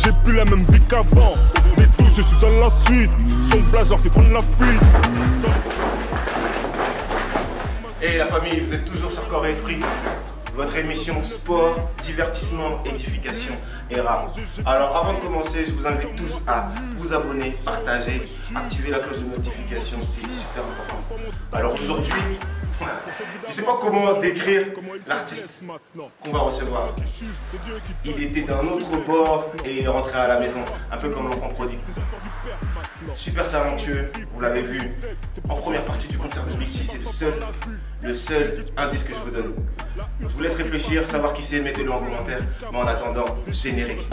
J'ai plus la même vie qu'avant. Les douze, je suis à la suite. Son blaze leur fait prendre la fuite. Et la famille, vous êtes toujours sur Corps et Esprit, votre émission sport, divertissement, édification et rame. Alors avant de commencer, je vous invite tous à vous abonner, partager, activer la cloche de notification, c'est super important. Alors aujourd'hui, je ne sais pas comment décrire l'artiste qu'on va recevoir. Il était d'un autre bord et il est rentré à la maison, un peu comme l'enfant prodigue. Super talentueux, vous l'avez vu en première partie du concert de Big T, c'est le seul indice que je vous donne. Je vous laisse réfléchir, savoir qui c'est, mettez-le en commentaire. Mais en attendant, générique.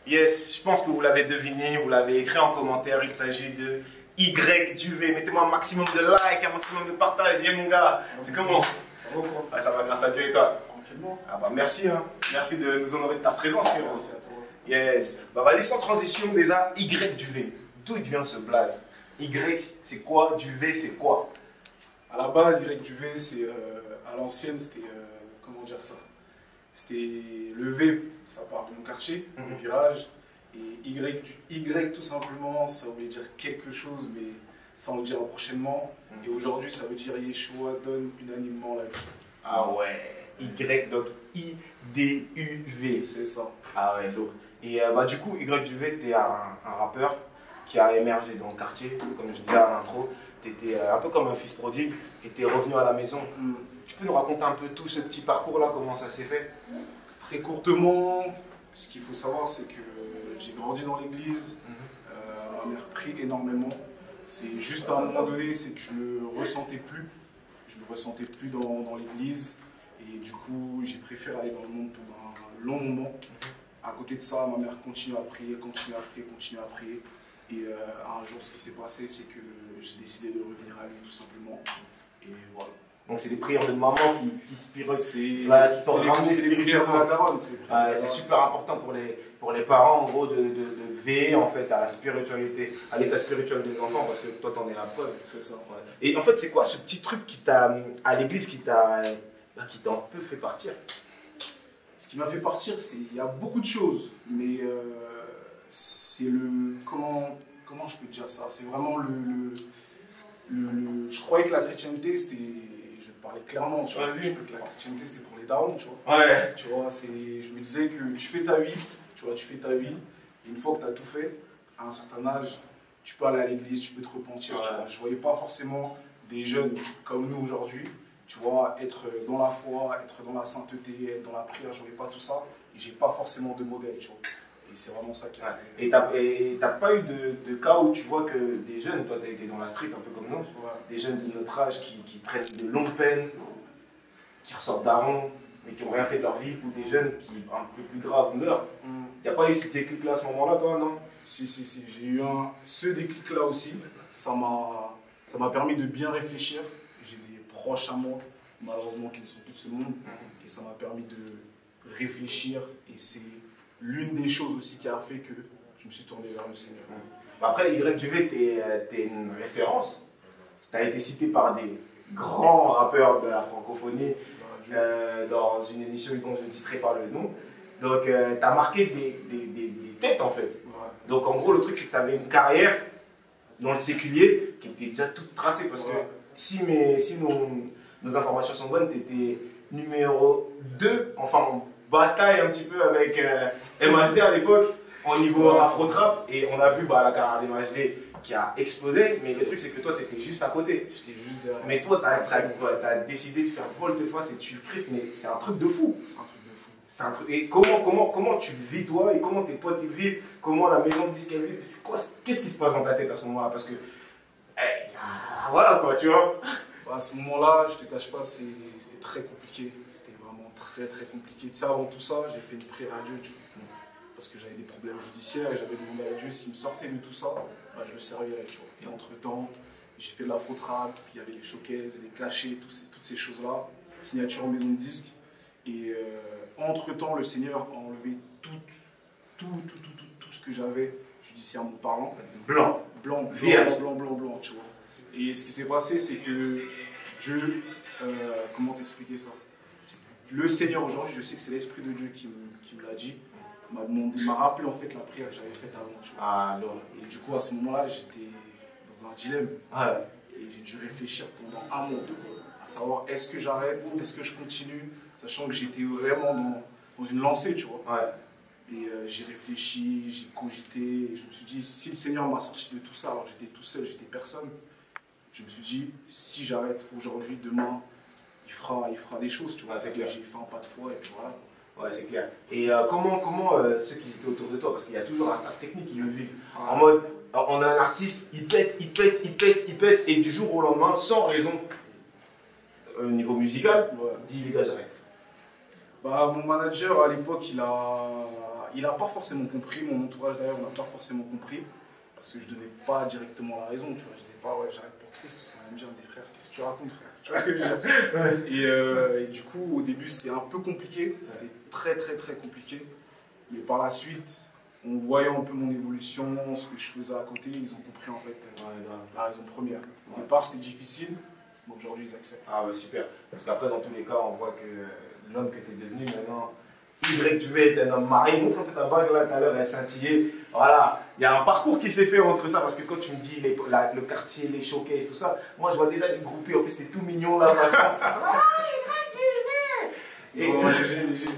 Yes, je pense que vous l'avez deviné, vous l'avez écrit en commentaire, il s'agit de Y Duvet. Mettez-moi un maximum de likes, un maximum de partage, yeah, mon gars. C'est comment? Ouais, ça va grâce à Dieu et toi? Tranquillement. Ah bah merci, hein. Merci de nous honorer de ta présence, frérot. Merci à toi. Yes. Bah vas-y, sans transition déjà, Y Duvet. D'où il vient ce blaze? Y, c'est quoi? Duvet, c'est quoi? À la base, Y Duvet, c'est à l'ancienne, c'était comment dire ça? C'était le V, ça part de mon quartier, le virage. Et Y tout simplement, ça voulait dire quelque chose, mais ça on le dira prochainement. Et aujourd'hui, ça veut dire Yeshua donne unanimement la vie. Ah ouais, Y, donc I-D-U-V. C'est ça. Ah ouais, lourd. Et bah du coup, Y Duvet, t'es un rappeur qui a émergé dans le quartier, comme je disais à l'intro. T'étais un peu comme un fils prodigue et t'es revenu à la maison. Tu peux nous raconter un peu tout ce petit parcours-là, comment ça s'est fait? Très courtement, ce qu'il faut savoir, c'est que j'ai grandi dans l'église. Ma mère prie énormément. C'est juste à un moment donné, c'est que je me ressentais plus. Je me ressentais plus dans l'église. Et du coup, j'ai préféré aller dans le monde pendant un long moment. À côté de ça, ma mère continue à prier, continue à prier, continue à prier. Et un jour, ce qui s'est passé, c'est que j'ai décidé de revenir à lui, tout simplement. Et voilà. Donc c'est des prières de maman qui inspirent, c'est les prières de la daronne. C'est super important pour les parents, en gros, de veiller en fait à la spiritualité, à l'état spirituel des enfants, parce que toi t'en es la preuve. C'est ça. Ouais. Et en fait, c'est quoi ce petit truc qui t'a, à l'église, qui t'a un peu fait partir? Ce qui m'a fait partir, il y a beaucoup de choses, mais c'est le... Comment je peux te dire ça? C'est vraiment je croyais que la chrétienté, c'était... Je vais te parler clairement, tu vois. Que la chrétienté, c'était pour les darons, tu vois. Ouais. Tu vois, je me disais que tu fais ta vie, tu vois, tu fais ta vie, et une fois que tu as tout fait, à un certain âge, tu peux aller à l'église, tu peux te repentir, tu vois. Je voyais pas forcément des jeunes comme nous aujourd'hui, tu vois, être dans la foi, être dans la sainteté, être dans la prière, je voyais pas tout ça, et j'ai pas forcément de modèle, tu vois. Et c'est vraiment ça qui a fait. Et t'as pas eu de cas où tu vois que des jeunes, toi t'as été dans la street un peu comme nous, des jeunes de notre âge qui prennent de longues peines, qui ressortent d'arrond, mais qui n'ont rien fait de leur vie, ou des jeunes qui, un peu plus graves, meurent. Y a pas eu ce déclic-là à ce moment-là, toi, non? Si, j'ai eu ce déclic-là aussi. Ça m'a permis de bien réfléchir. J'ai des proches à moi, malheureusement, qui ne sont plus de ce monde. Et ça m'a permis de réfléchir. Et c'est l'une des choses aussi qui a fait que je me suis tourné vers le Seigneur. Après, Y Duvet, t'es une référence. Tu as été cité par des grands rappeurs de la francophonie dans une émission dont je ne citerai pas le nom. Donc, tu as marqué des têtes en fait. Ouais. Donc, en gros, le truc, c'est que tu avais une carrière dans le séculier qui était déjà toute tracée. Parce que si nos informations sont bonnes, tu étais numéro 2, enfin, on bataille un petit peu avec MHD à l'époque, au niveau afro-trap. Et on a vu la carrière d'MHD qui a explosé. Mais le truc, c'est que toi, tu étais juste à côté. J'étais juste derrière. Mais toi, tu as décidé de faire volte-face et de suivre Christ. Mais c'est un truc de fou. C'est un truc de fou. Et comment tu le vis toi et comment tes potes ils vivent, comment la maison de disque elle vit, qu'est-ce qui se passe dans ta tête à ce moment-là? Parce que, voilà quoi, tu vois. À ce moment-là, je te cache pas, c'était très compliqué. C'était vraiment très compliqué. Tu sais, avant tout ça, j'ai fait une prière à Dieu, tu vois. Parce que j'avais des problèmes judiciaires et j'avais demandé à Dieu s'il me sortait de tout ça, je le servirais, tu vois. Et entre-temps, j'ai fait de l'afro-trap, puis il y avait les showcases, les cachets, toutes ces choses-là, signature en maison de disque. Et entre-temps, le Seigneur a enlevé tout ce que j'avais, judiciairement parlant. Blanc. Blanc, tu vois. Et ce qui s'est passé, c'est que Dieu, comment t'expliquer ça? Le Seigneur aujourd'hui, je sais que c'est l'Esprit de Dieu qui me l'a dit, m'a rappelé en fait la prière que j'avais faite avant, tu vois. Ah non. Et du coup, à ce moment-là, j'étais dans un dilemme. Ouais. Et j'ai dû réfléchir pendant un mois, à savoir est-ce que j'arrête, est-ce que je continue, sachant que j'étais vraiment dans une lancée, tu vois. Ouais. Et j'ai réfléchi, j'ai cogité, et je me suis dit, si le Seigneur m'a sorti de tout ça, alors j'étais tout seul, j'étais personne, je me suis dit, si j'arrête aujourd'hui, demain, il fera des choses, tu vois. Ouais, c'est clair. J'ai fait un pas de foi, et puis voilà. Ouais, c'est clair. Et comment ceux qui étaient autour de toi, parce qu'il y a toujours un staff technique qui le vit, Ouais. en mode, on a un artiste, il pète, et du jour au lendemain, sans raison, au niveau musical, Ouais. dit les gars, j'arrête. Bah, mon manager, à l'époque, il a pas forcément compris, mon entourage d'ailleurs n'a pas forcément compris, parce que je donnais pas directement la raison, tu vois. Je disais pas, ouais, j'arrête pour Christ, parce qu'on va me dire, mais frère, qu'est-ce que tu racontes, frère? Tu vois ce que je veux dire? Et du coup, au début, c'était un peu compliqué, c'était très compliqué, mais par la suite, en voyant un peu mon évolution, ce que je faisais à côté, ils ont compris en fait la raison première. Au départ, c'était difficile, mais aujourd'hui, ils acceptent. Ah ouais, super. Parce qu'après, dans tous les cas, on voit que l'homme que tu es devenu maintenant, Y, tu veux être un homme marié. Montre un peu ta bague là tout à l'heure, elle scintillait. Voilà, il y a un parcours qui s'est fait entre ça. Parce que quand tu me dis le quartier, les showcases, tout ça, moi je vois déjà les groupés. En plus, t'es tout mignon là. Ah, Et léger.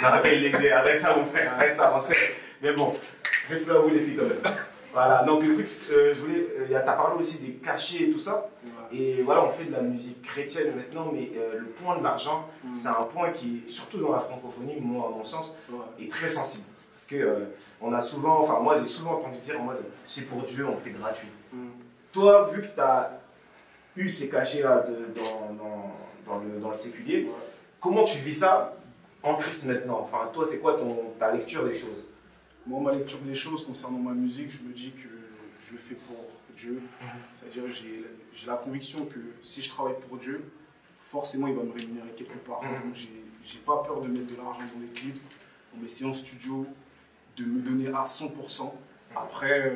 Arrête léger, arrête ça, mon frère, arrête ça, on sait. Mais bon, respect à vous les filles quand même. Voilà, donc le truc, je voulais. T'as parlé aussi des cachets et tout ça. Et voilà, on fait de la musique chrétienne maintenant, mais le point de l'argent, c'est un point qui, surtout dans la francophonie, moi, à mon sens, est très sensible. Parce que on a souvent, enfin moi j'ai souvent entendu dire en mode c'est pour Dieu, on fait gratuit. Toi, vu que tu as eu ces cachets-là dans le séculier, comment tu vis ça en Christ maintenant? Enfin, toi, c'est quoi ta lecture des choses? Moi, ma lecture des choses concernant ma musique, je me dis que je le fais pour Dieu. C'est-à-dire, j'ai la conviction que si je travaille pour Dieu, forcément, il va me rémunérer quelque part. Donc, j'ai pas peur de mettre de l'argent dans les clips, dans mes séances studio, de me donner à 100%. Après,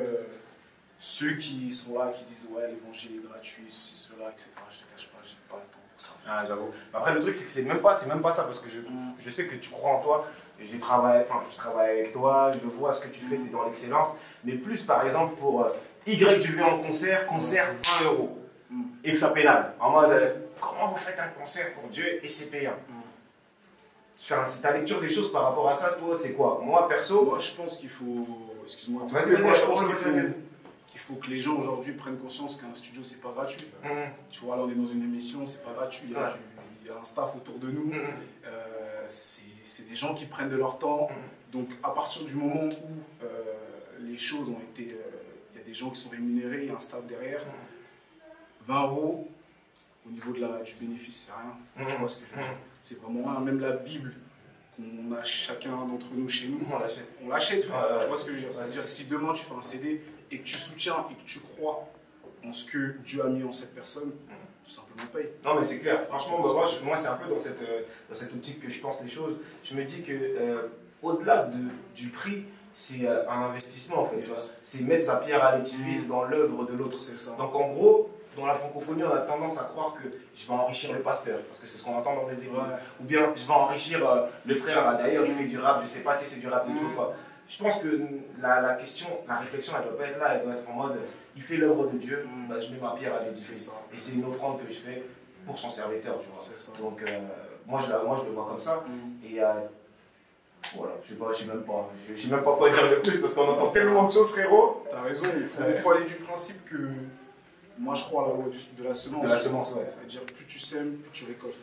ceux qui sont là, qui disent ouais, l'évangile est gratuit, ceci, cela, etc., je te cache pas, j'ai pas le temps pour ça. Ah, j'avoue. Après, le truc, c'est que c'est même pas ça, parce que je sais que tu crois en toi. Je travaille avec toi, je vois ce que tu fais, tu es dans l'excellence. Mais plus, par exemple, pour YJV en concert 20 €. Et que ça pénale. En mode, comment vous faites un concert pour Dieu et c'est payant? C'est ta lecture des choses par rapport à ça, toi, c'est quoi? Moi, perso. Moi, je pense qu'il faut. Excuse-moi. Vas-y, je pense qu'il faut que les gens aujourd'hui prennent conscience qu'un studio, c'est pas gratuit. Tu vois, là, on est dans une émission, c'est pas gratuit. Il y a un staff autour de nous. C'est des gens qui prennent de leur temps. Donc, à partir du moment où les choses ont été. Il y a des gens qui sont rémunérés, il y a un staff derrière. 20 € au niveau du bénéfice, c'est rien. Tu vois ce que je veux dire? C'est vraiment rien. Même la Bible qu'on a chacun d'entre nous chez nous, on l'achète. Tu vois ce que je veux dire? C'est-à-dire que si demain tu fais un CD et que tu soutiens et que tu crois en ce que Dieu a mis en cette personne, tout simplement paye. Non mais c'est clair, franchement, moi c'est un peu dans cette optique que je pense les choses. Je me dis que au-delà du prix, c'est un investissement en fait. C'est mettre sa pierre à l'édifice dans l'œuvre de l'autre. Donc en gros, dans la francophonie, on a tendance à croire que je vais enrichir le pasteur, parce que c'est ce qu'on entend dans les églises. Ou bien je vais enrichir le frère, d'ailleurs il fait du rap, je ne sais pas si c'est du rap de Dieu ou pas. Je pense que la réflexion, elle ne doit pas être là, elle doit être en mode, il fait l'œuvre de Dieu, bah, je mets ma pierre à l'édifice. Et c'est une offrande que je fais pour son serviteur, tu vois. Donc moi je le vois comme ça. Et voilà, je sais même pas quoi dire de plus, parce qu'on entend tellement de choses, frérot. T'as raison, il faut aller du principe que moi je crois à la loi de la semence. De la semence, ouais. C'est-à-dire plus tu sèmes, plus tu récoltes.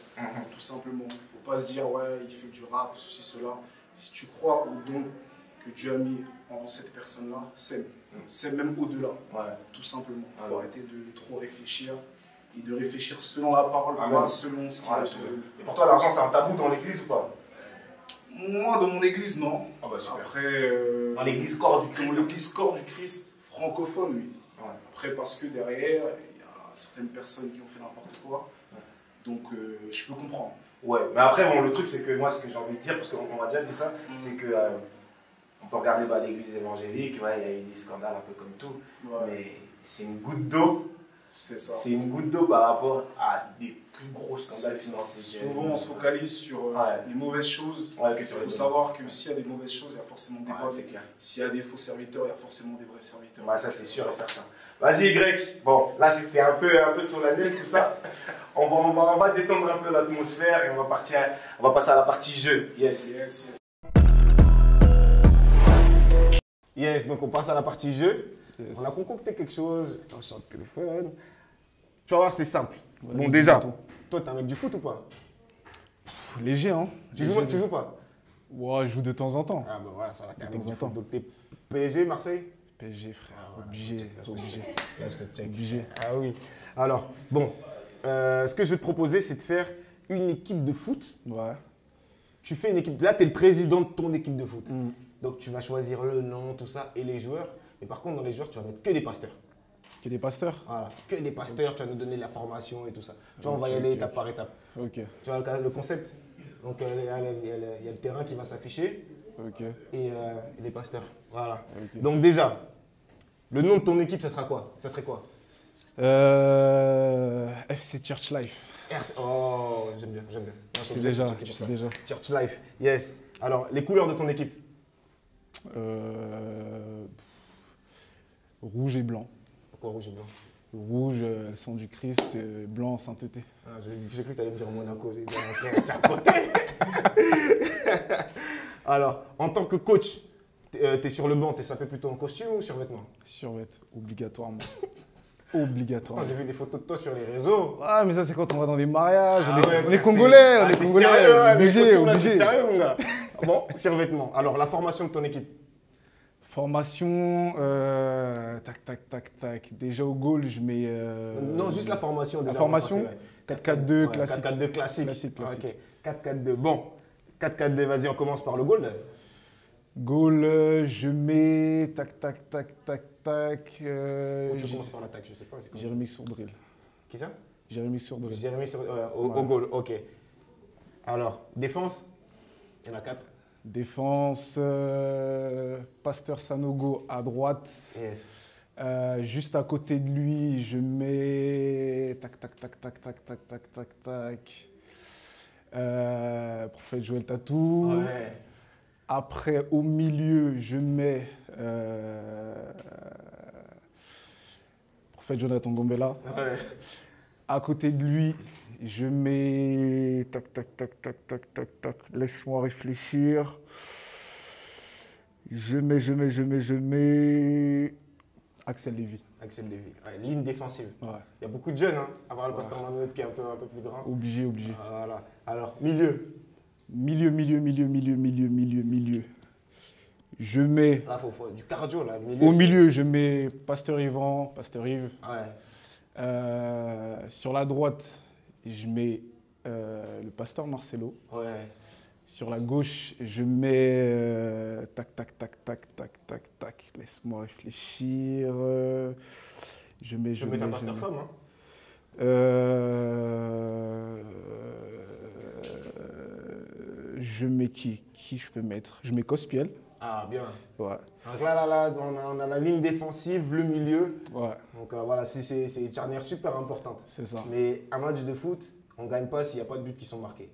Tout simplement. Il ne faut pas se dire ouais, il fait du rap, ceci, cela. Si tu crois au don que Dieu a mis en cette personne-là, sème. Sème même au-delà. Tout simplement. Il faut arrêter de trop réfléchir et de réfléchir selon la parole, pas selon ce qu'il a. Et pour toi, l'argent, c'est un tabou dans l'église ou pas? Moi, dans mon église, non. Ah bah super. Après, dans l'église corps du Christ. Dans l'église corps du Christ francophone, oui. Après, parce que derrière, il y a certaines personnes qui ont fait n'importe quoi. Donc, je peux comprendre. Ouais, mais après, bon, le truc, c'est que moi, ce que j'ai envie de dire, parce qu'on m'a déjà dit ça, c'est que On peut regarder l'église évangélique, ouais, il y a eu des scandales un peu comme tout, Ouais. mais c'est une goutte d'eau. C'est ça. C'est une goutte d'eau par rapport à des plus gros scandales C'est ça. financiers. Souvent, on se focalise sur Ouais. les mauvaises choses. Ouais, que Il sur faut les savoir que s'il y a des mauvaises choses, il y a forcément des Ouais, bonnes. c'est clair. S'il y a des faux serviteurs, il y a forcément des vrais serviteurs. Ouais, ça c'est sûr et certain. Vas-y Greg. Bon, là c'était un peu solennel tout ça. On va détendre un peu l'atmosphère et on va passer à la partie jeu. Yes. Yes, yes. Yes, donc on passe à la partie jeu. Yes. On a concocté quelque chose. Attends, je suis sur le téléphone. Tu vas voir, c'est simple. Ouais, bon, dis déjà, tout. toi, t'es un mec du foot ou pas? Léger, hein. Tu joues pas? Ouais, je joue de temps en temps. Ah, bah voilà, ça va, t'es un De mec temps du en foot. temps. Donc, t'es PSG, Marseille? PSG, frère. voilà, Obligé. check. Obligé. Là, ce que check. Obligé. Ah oui. Alors, bon, ce que je vais te proposer, c'est de faire une équipe de foot. Ouais. Tu fais une équipe. Là, tu es le président de ton équipe de foot. Mm. Donc, tu vas choisir le nom, tout ça, et les joueurs. Mais par contre, dans les joueurs, tu vas mettre que des pasteurs. Que des pasteurs. Voilà, que des pasteurs. Tu vas nous donner la formation et tout ça. Tu vois, on va y Ok, aller ok, étape par étape. Ok. Tu vois le concept? Donc, il y a le terrain qui va s'afficher Ok. et les pasteurs. Voilà. Ok. Donc, déjà, le nom de ton équipe, ça sera quoi? Ça serait quoi? FC Church Life. Oh, j'aime bien, j'aime bien. Non, Tu sais c'est déjà. ça. Tu sais déjà. Church Life, yes. Alors, les couleurs de ton équipe? Rouge et blanc. Pourquoi rouge et blanc? Rouge, elles sont du Christ, et blanc, sainteté. Ah, j'ai cru que tu allais me dire Monaco. J'ai dit, mon frère, t'es à côté. Alors, en tant que coach, t'es sur le banc, t'es sapé plutôt en costume ou sur vêtements? Survêt, obligatoirement. Attends, Obligatoirement. j'ai vu des photos de toi sur les réseaux. Ah, mais ça, c'est quand on va dans des mariages. Ah on ouais, est frère, Congolais, on est c'est Congolais. sérieux, ouais, les Obligé, costumes, là, c'est obligé. sérieux, mon gars. Bon, sur vêtements. Alors, la formation de ton équipe? Formation, tac, tac, tac, tac. Déjà au goal, je mets. Non, juste la formation. Déjà, La formation, on va passer, 4-4-2 ouais, classique. 4-4-2 classique. Classique, classique. Ah, ok, 4-4-2. Bon, 4-4-2, vas-y, on commence par le goal. Goal, je mets. Tac, tac, tac, tac, tac. Ou tu commences par l'attaque, je sais pas. C'est quoi? Jérémy Sourdril. Qui ça? Jérémy Sourdril. Jérémy au goal, ok. Alors, défense, il y en a 4. Défense, Pasteur Sanogo à droite. Yes. Juste à côté de lui, je mets. Tac, tac, tac, tac, tac, tac, tac, tac, tac. Prophète Joël Tatou. Ouais. Après, au milieu, je mets. Prophète Jonathan Gombela. Ouais. À côté de lui, je mets. Tac, tac, tac, tac, tac, tac, tac. Laisse-moi réfléchir. Je mets. Axel Lévy. Axel Lévy. Ouais, ligne défensive. Ouais. Il y a beaucoup de jeunes, hein, à part le pasteur Manouet qui est un peu plus grand. Obligé, obligé. Voilà. Alors, milieu. Milieu. Je mets. Là, il faut du cardio, là. Au milieu, je mets Pasteur Yvan, Pasteur Yves. Ouais. Sur la droite, je mets le Pasteur Marcelo. Ouais. Sur la gauche, je mets. Tac, tac, tac, tac, tac, tac, tac. Laisse-moi réfléchir. Je mets un pasteur femme, hein. Je mets qui? Qui je peux mettre? Je mets Cospiel. Ah, bien. Ouais. Donc là, on a la ligne défensive, le milieu. Ouais, Donc voilà, c'est une charnière super importante. c'est ça. Mais un match de foot, on ne gagne pas s'il n'y a pas de buts qui sont marqués.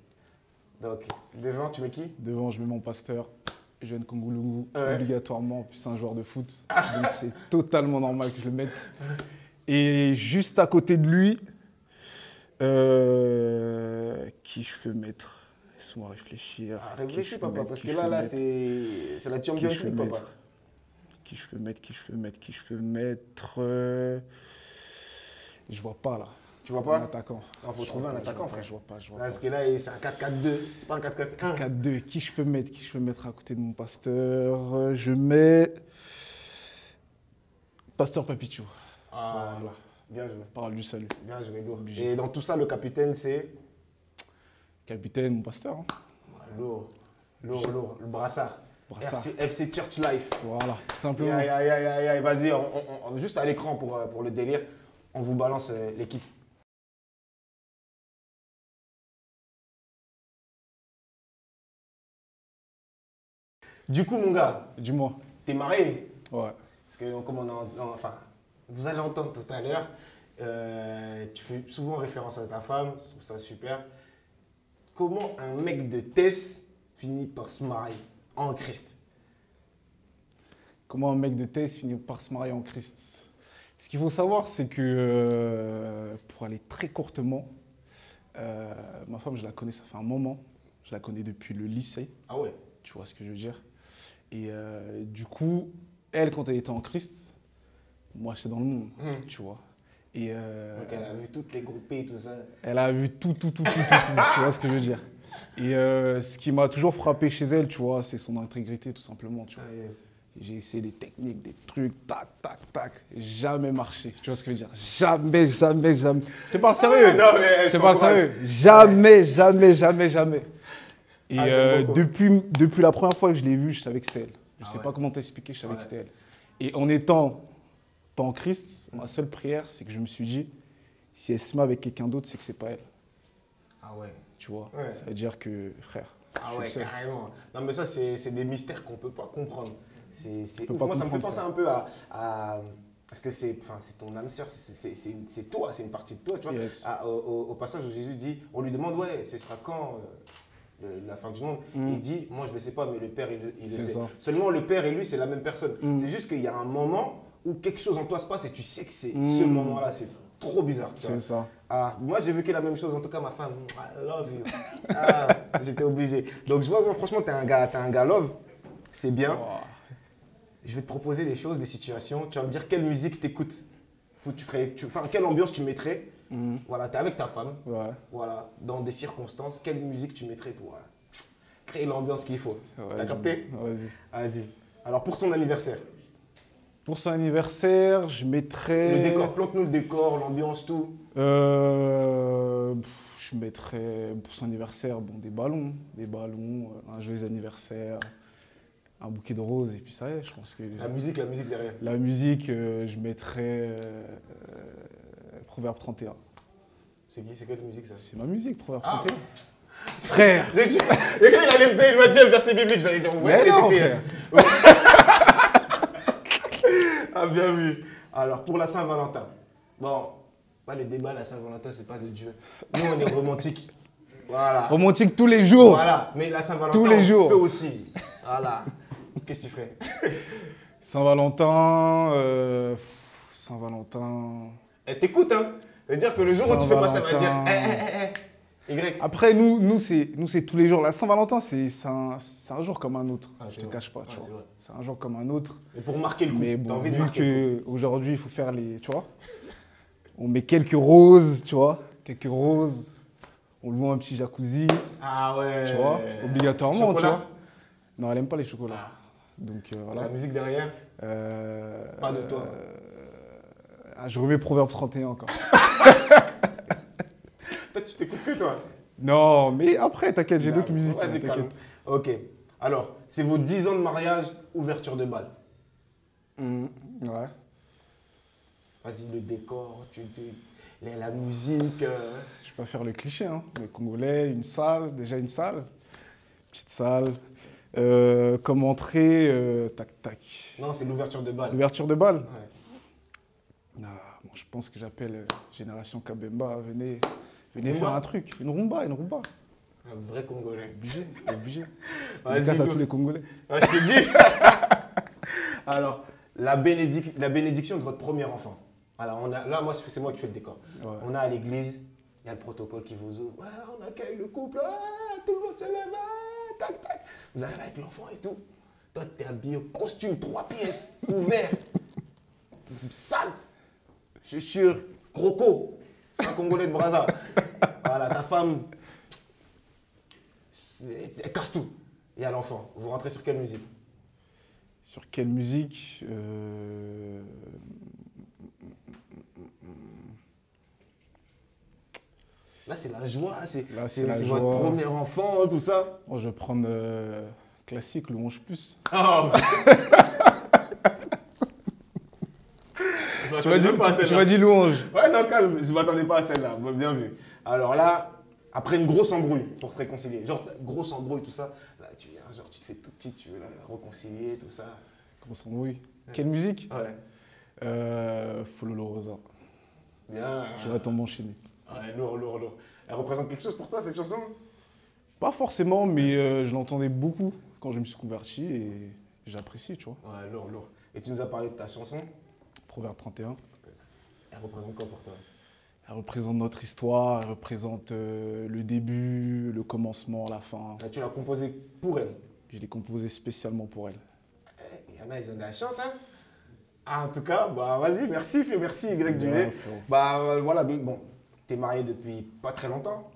Donc, devant, tu mets qui? Devant, je mets mon Pasteur, jeune Kongulungu, Ouais. obligatoirement, puis c'est un joueur de foot. Donc c'est totalement normal que je le mette. Et juste à côté de lui, qui je peux mettre? Laisse-moi réfléchir. Ah, Qui je réfléchis, peux papa, mettre, parce qui que je peux là, mettre, c'est la Champions qui je peux League, papa. mettre, qui je peux mettre. Je vois pas là. Tu vois Un pas? attaquant. Il faut trouver un attaquant, frère. Je vois pas. Parce que là, c'est un 4-4-2. C'est pas un 4-4-1. 4-2. Qui je peux mettre à côté de mon Pasteur? Je mets Pasteur Papichou. Ah, Voilà. bien joué. Parole du salut. Bien joué, lourd. Obligé. Et dans tout ça, le capitaine, c'est Capitaine, mon Pasteur. Hein. lourd. Lourd. Le brassard. Brassard. FC Church Life. Voilà, tout simplement. Aïe. Vas-y, juste à l'écran pour le délire, on vous balance l'équipe. Du coup, mon gars, Dis-moi. t'es marié? Ouais. Parce que, comme enfin, vous allez entendre tout à l'heure, tu fais souvent référence à ta femme, je trouve ça super. Comment un mec de Tess finit par se marier en Christ? Comment un mec de Tess finit par se marier en Christ? Ce qu'il faut savoir, c'est que, pour aller très courtement, ma femme, je la connais, ça fait un moment. Je la connais depuis le lycée. Ah ouais? Tu vois ce que je veux dire? Et du coup, elle, quand elle était en Christ, moi, j'étais dans le monde, tu vois. Et Donc elle a vu toutes les groupées et tout ça. elle a vu tout, tu vois ce que je veux dire? Et ce qui m'a toujours frappé chez elle, tu vois, c'est son intégrité, tout simplement, tu vois. Ah, yes. J'ai essayé des techniques, des trucs, tac, tac, tac, jamais marché. Tu vois ce que je veux dire? Jamais. Je te parle sérieux. Non, mais je te parle sérieux. Jamais. Et j'aime beaucoup. depuis la première fois que je l'ai vue, je savais que c'était elle. Je sais ouais. pas comment t'expliquer, je savais Ouais. que c'était elle. Et en étant pas en Christ, ma seule prière, c'est que je me suis dit, si elle se met avec quelqu'un d'autre, c'est que c'est pas elle. Ah ouais. Tu vois? Ouais. Ça veut dire que, frère, Ah je suis ouais, le seul. carrément. Non, mais ça, c'est des mystères qu'on peut pas comprendre. C'est peut ouf. pas Moi, ça me fait comprendre penser un peu à parce que c'est ton âme sœur, c'est toi, c'est une partie de toi, tu vois. Yes. Au passage où Jésus dit, on lui demande, ouais, ce sera quand la fin du monde? Il dit, moi je ne le sais pas, mais le Père, il le C'est sait. ça. Seulement, le Père et lui, c'est la même personne. C'est juste qu'il y a un moment où quelque chose en toi se passe et tu sais que c'est ce moment-là, c'est trop bizarre. tu vois. C'est ça. Ah, moi j'ai vécu la même chose, en tout cas ma femme, I love you. Ah, j'étais obligé. Donc je vois, moi, franchement, t'es un gars love, c'est bien. Wow. Je vais te proposer des choses, des situations. Tu vas me dire quelle musique t'écoutes. Quelle ambiance tu mettrais. Voilà, t'es avec ta femme. Ouais. Voilà, dans des circonstances, quelle musique tu mettrais pour créer l'ambiance qu'il faut. Ouais, T'as capté? Vas-y. Vas-y. Alors pour son anniversaire, Pour son anniversaire, je mettrais... le décor, plante-nous le décor, l'ambiance, tout. Je mettrais pour son anniversaire des ballons, un joyeux anniversaire, un bouquet de roses et puis ça y est, je pense que La musique derrière. la musique, je mettrais Proverbe 31. C'est quelle musique ça? C'est ma musique, Proverbe Ah. 31. Frère, J'ai dit, et quand il m'a dit un verset biblique, j'allais dire, ouais, Mais elle non, était TS. Ah, bien vu. Alors, pour la Saint-Valentin. Bon, pas les débats, la Saint-Valentin, c'est pas de Dieu. Nous, on est romantique. Voilà. romantique tous les jours. Voilà. Mais la Saint-Valentin, Tous les on jours. fait aussi. Voilà. Qu'est-ce que tu ferais? Saint-Valentin, Saint-Valentin... Eh, t'écoutes, hein? C'est-à-dire que le jour où tu fais pas ça, va dire, Saint-Valentin. Y. Après, nous c'est tous les jours. La Saint-Valentin, c'est un jour comme un autre. Ah, Je c'est te vrai. cache pas, Ah, tu c'est vois. vrai. C'est un jour comme un autre. Et pour marquer le coup, Mais t'as bon, envie de vu marquer le coup. qu'aujourd'hui, il faut faire les... Tu vois, on met quelques roses, tu vois. Quelques roses. On loue un petit jacuzzi, Ah ouais. tu vois. Obligatoirement, Chocolat? tu vois. Non, elle aime pas les chocolats. Ah. Donc, voilà. La musique derrière? Pas de toi. Je remets Proverbe 31 encore. Toi, tu t'écoutes que toi. Non, mais après, t'inquiète, j'ai d'autres musiques. Vas-y, calme. T'inquiète. Ok. Alors, c'est vos 10 ans de mariage, ouverture de bal. Ouais. Vas-y, le décor, la musique. Je vais pas faire le cliché, hein. Le Congolais, une salle, déjà une salle. Petite salle. Comme entrée, tac, tac. Non, c'est l'ouverture de bal. L'ouverture de bal. Ouais. Ah, bon, je pense que j'appelle Génération Kabemba, venez Rumba. faire un truc. Une rumba. Un vrai Congolais. Obligé. Vas-y, Dédicace à go. tous les Congolais. Ouais, je te dis. Alors, la bénédiction de votre premier enfant. Alors, là, moi, c'est moi qui fais le décor. Ouais. On a à l'église, il y a le protocole qui vous ouvre. Ouais, on accueille le couple, tout le monde se lève, tac, tac. Vous arrivez avec l'enfant et tout. Toi, t'es habillé au costume, 3 pièces, ouvert, sale, chaussures, croco. C'est un Congolais de Brazza. Voilà, ta femme, elle casse tout. Il y a l'enfant. Vous rentrez sur quelle musique? Sur quelle musique Là, c'est la joie, Là, c'est la votre joie. premier enfant, tout ça. Bon, je vais prendre classique, Louange Plus. Oh. Tu m'as dit Louange. Ouais, non, calme, je ne m'attendais pas à celle-là. Bon, bien vu. Alors là, Après une grosse embrouille pour se réconcilier. Genre, grosse embrouille, tout ça. Là, tu viens, genre, tu te fais tout petit, tu veux la réconcilier, tout ça. Grosse embrouille. Quelle musique? Ouais. Follow Rosa. Bien. Je l'attends m'enchaîner. Ouais, lourd, lourd, lourd. Elle représente quelque chose pour toi, cette chanson? Pas forcément, mais je l'entendais beaucoup quand je me suis converti et j'apprécie, tu vois. Ouais, lourd, lourd. Et tu nous as parlé de ta chanson. Proverbe 31. Elle représente quoi pour toi? Elle représente notre histoire, elle représente le début, le commencement, la fin. Là, tu l'as composée pour elle. Je l'ai composée spécialement pour elle. Il y en a, ils ont de la chance, hein. Ah, en tout cas, bah vas-y, merci Y du Ouais, lait. frérot. Bah voilà, bon, t'es marié depuis pas très longtemps.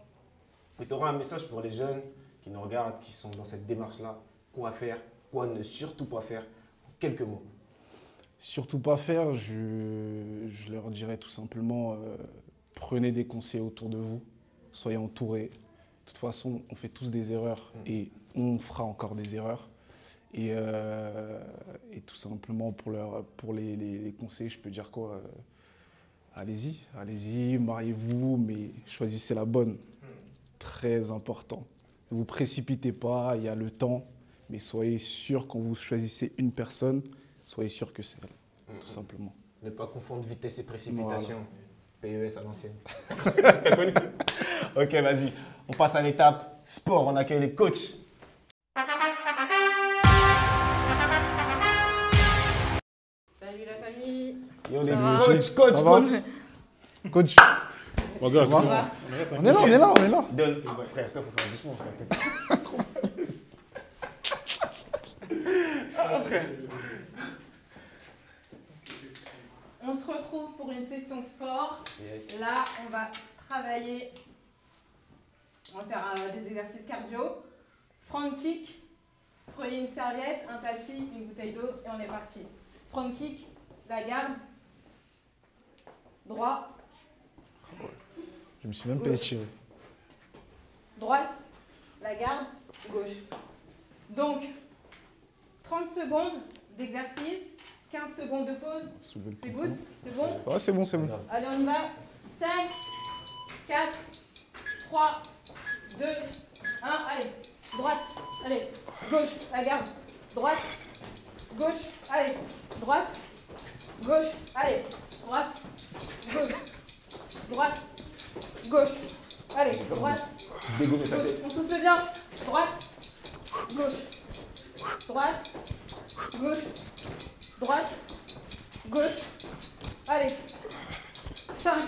Mais tu auras un message pour les jeunes qui nous regardent, qui sont dans cette démarche-là. Quoi faire, quoi ne surtout pas faire. En quelques mots. Surtout pas faire, je leur dirais tout simplement, prenez des conseils autour de vous, soyez entourés. De toute façon, on fait tous des erreurs et on fera encore des erreurs. Et tout simplement pour les conseils, je peux dire quoi? Allez-y, mariez-vous, mais choisissez la bonne. Très important. Ne vous précipitez pas, il y a le temps, mais soyez sûr quand vous choisissez une personne, soyez sûr que c'est elle, tout simplement. Ne pas confondre vitesse et précipitation. Voilà. PES à l'ancienne. Tu t'as connu? Ok, vas-y. On passe à l'étape sport. On accueille les coachs. Salut la famille. Yo, Ça les va? coach. Ça va Coach, Mon gars, Ça c'est va bon. on est là. Donne. Frère, toi, faut faire doucement, frère. On se retrouve pour une session sport. Yes. Là, on va travailler. On va faire des exercices cardio. Front kick. Prenez une serviette, un tapis, une bouteille d'eau et on est parti. Front kick, la garde. Droit, Je me suis même pas Gauche. étiré. droite, la garde, gauche. Donc, 30 secondes d'exercice, 15 secondes de pause. Soulever le C'est poumon. good? C'est bon? Ouais, c'est bon, c'est bon. Allez, on y va. 5, 4, 3, 2, 1. Allez, droite, allez, gauche, la garde, droite, gauche, allez, droite, gauche, allez, droite, gauche, droite, gauche, allez, droite, Dégommer sa gauche. tête. On souffle bien. Droite, gauche, droite, gauche, droite, gauche. Allez. 5,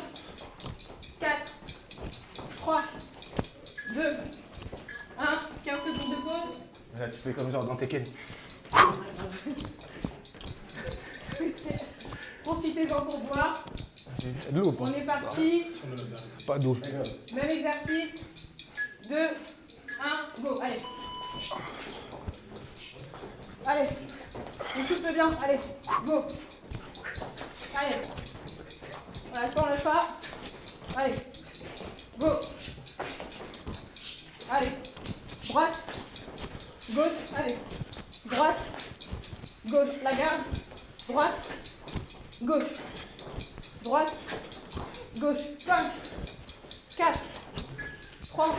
4, 3, 2, 1. 15 secondes de pause. Là, tu fais comme genre dans Tekken. Profitez-en pour boire. De l'eau, On est parti. pas d'eau. Même exercice. 2, 1, go. Allez. Allez. On souffle bien. Allez. Go. Allez. On lâche pas. Allez. Go. Allez. Droite. Gauche. Allez. Droite. Gauche. La garde. Droite. Gauche. Droite. Gauche. 5, 4, 3,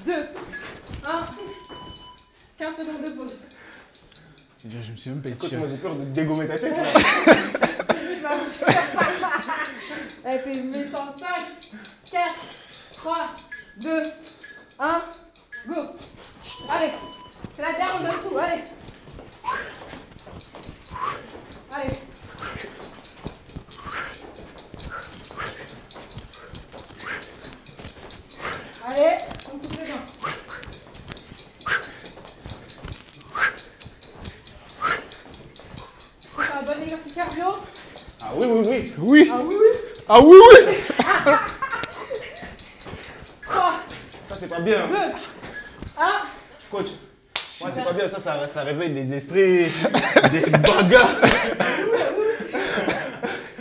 2, 1. 15 secondes de pause. Je me suis même pas Écoute, étiré. moi j'ai peur de dégommer ta tête là. Et puis méchant. 5, 4, 3, 2, 1. Go. Allez. C'est la dernière, on donne tout. Allez. Allez. Allez, on souffle bien. C'est un bon exercice cardio. Ah oui, oui, oui. Oui. Ah oui, oui. Ah oui, oui. 3, Ça c'est pas bien. 2, 1. Coach, moi c'est pas bien, ça réveille des esprits, des bagarres.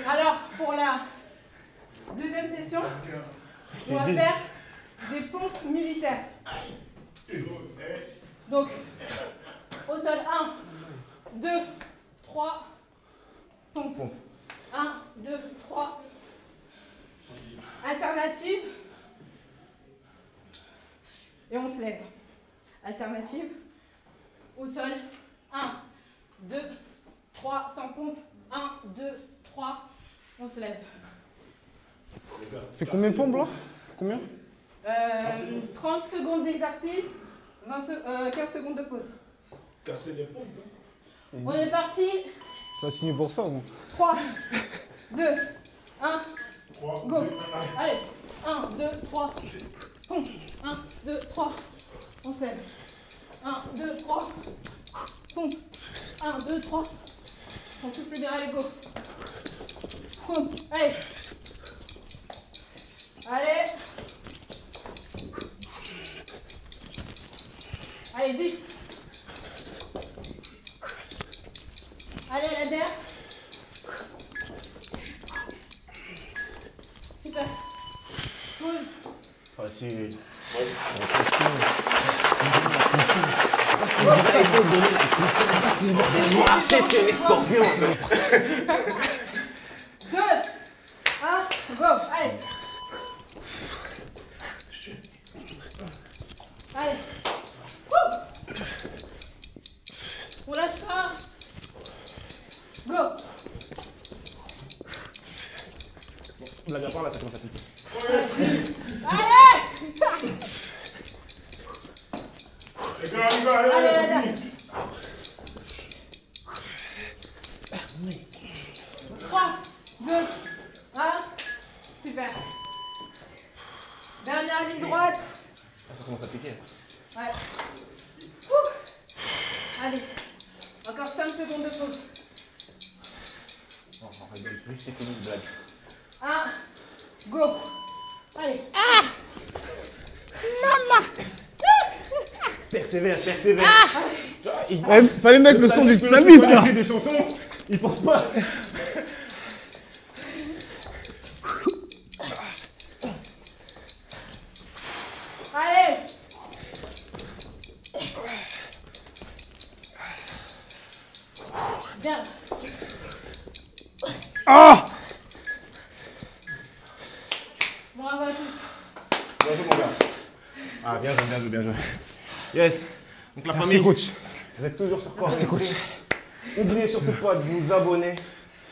Alors, pour la deuxième session, on va faire des pompes militaires. Donc, au sol, 1, 2, 3, pompes. 1, 2, 3. Alternative, et on se lève. Alternative, au sol, 1, 2, 3, sans pompe, 1, 2, 3, on se lève. Fait combien de pompes là? Combien? 30 secondes d'exercice, 15 secondes de pause. Casser les pompes. On est parti. Je vais signer pour ça, moi. 3, 2, 1, 3, go. 2, 1. Allez, 1, 2, 3, pompe. 1, 2, 3, on se lève. 1, 2, 3, pompe. 1, 2, 3, on souffle bien, allez, go. Pompe, allez. Allez. Allez, 10. Allez, la dernière. Super. Pause. Facile. C'est les scorpions. 2, 1, go. Allez. Allez. Wouh. On lâche pas. Go. Blague à part, là, ça commence à piquer. Allez. Les gars, allez, Allez, la allez, dernière. 3, 2, 1. Super. Dernière ligne droite. Ah, ça commence à piquer. Ouais. Ouh. Allez. Encore 5 secondes de pause. Oh, on rigole plus, c'est fini, blague. 1, go. Allez. Persévère, persévère. Fallait mettre le son du Samis là. Des chansons, il pense pas. Allez. Bien. Ah! Bravo à tous. Bien joué, mon gars. Ah, bien joué, bien joué, bien joué. Yes. Donc, la Merci, famille, coach. vous êtes toujours sur quoi? Merci, coach. N'oubliez surtout pas de vous abonner,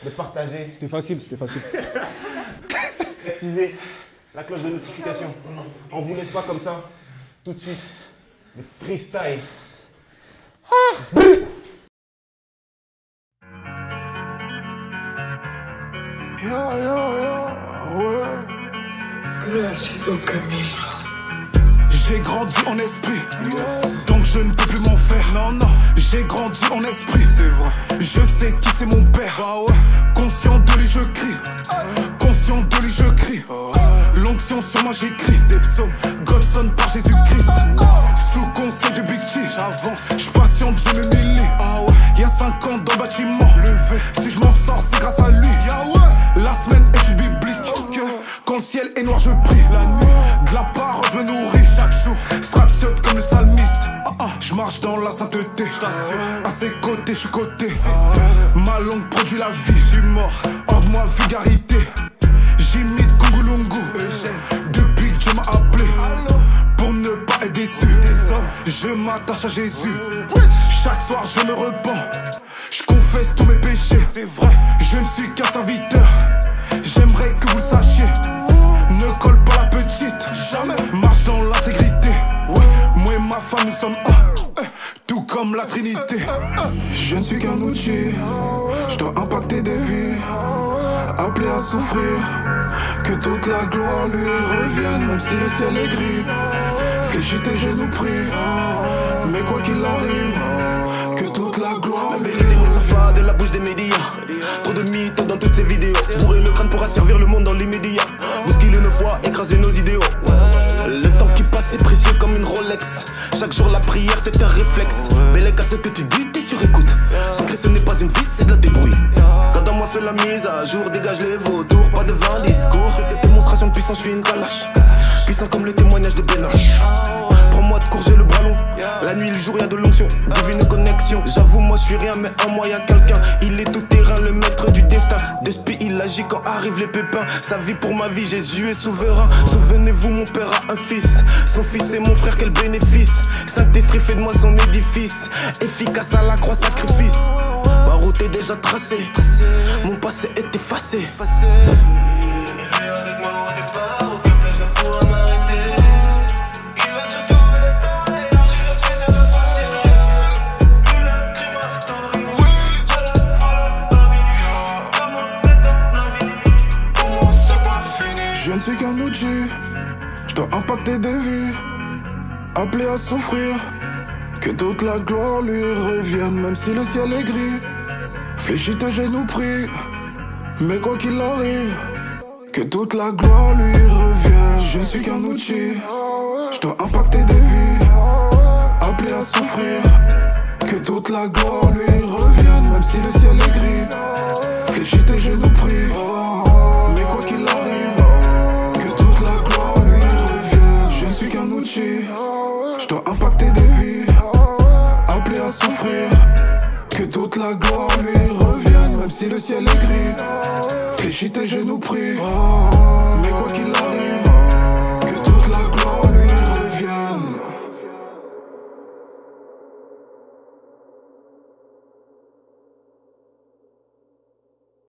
de partager, C'était facile, c'était facile. d'activer la cloche de notification. On vous laisse pas comme ça. Tout de suite, le freestyle. J'ai grandi en esprit, donc je ne peux plus m'en faire. Non, non, j'ai grandi en esprit, c'est vrai. Je sais qui c'est mon père. Conscient de lui, je crie. Conscient de lui, je crie. L'onction sur moi, j'écris des psaumes. Godson par Jésus-Christ. Sous conseil de Big T, j'avance. Je patiente, je me m'humilie. Y'a 5 ans dans le bâtiment. Levé. Si je m'en sors, c'est grâce à lui. La semaine est biblique. Quand le ciel est noir, je prie. La nuit, de la parole, je me nourris chaque jour. Stratiote comme le psalmiste. Je marche dans la sainteté. À ses côtés, je suis coté. Ma langue produit la vie. J'suis mort. Hors de moi, vulgarité. J'imite Kungulungu. Depuis que Dieu m'a appelé. Pour ne pas être déçu. Je m'attache à Jésus. Chaque soir, je me repens. Je confesse tous mes péchés. C'est vrai, je ne suis qu'un serviteur. J'aimerais que vous le sachiez. Ne colle pas la petite. Jamais. Marche dans l'intégrité. Moi et ma femme, nous sommes un. Tout comme la Trinité. Je ne suis qu'un outil. Je dois impacter des vies. Appelé à souffrir. Que toute la gloire lui revienne. Même si le ciel est gris. Fléchis tes genoux, prie. Mais quoi qu'il arrive, que toute la gloire lui ressort pas de la bouche des médias. Trop de mythes dans toutes ces vidéos. Bourrer le crâne pourra servir le monde dans l'immédiat. Bousculer nos foi, écraser nos idéaux. Le temps qui passe est précieux comme une Rolex. Chaque jour la prière c'est un réflexe. Bélec à ce que tu dis, t'es sur écoute. Sans Christ ce n'est pas une vie, c'est de la débrouille. Quand dans moi fait la mise à jour, dégage les vautours, pas de vain discours. Démonstration de puissance, je suis une calache. Puissant comme le témoignage de Bénin. Prends-moi de court, j'ai le bras long. La nuit, le jour, y'a de l'onction, divine connexion. J'avoue, moi je suis rien, mais en moi y'a quelqu'un. Il est tout terrain, le maître du destin. De spi, il agit quand arrivent les pépins. Sa vie pour ma vie, Jésus est souverain. Souvenez-vous, mon père a un fils. Son fils est mon frère, quel bénéfice. Saint-Esprit fait de moi son édifice. Efficace à la croix, sacrifice. Ma route est déjà tracée. Mon passé est effacé. Je ne suis qu'un outil, je dois impacter des vies, appelé à souffrir, que toute la gloire lui revienne, même si le ciel est gris. Fléchis tes genoux, prie, mais quoi qu'il arrive, que toute la gloire lui revienne. Je ne suis qu'un outil, je dois impacter des vies, appelé à souffrir, que toute la gloire lui revienne, même si le ciel est gris. Fléchis tes genoux, prie, mais quoi qu'il arrive, je suis qu'un outil, je dois impacter des vies, appelé à souffrir, que toute la gloire lui revienne, même si le ciel est gris. Fléchis tes genoux, prie.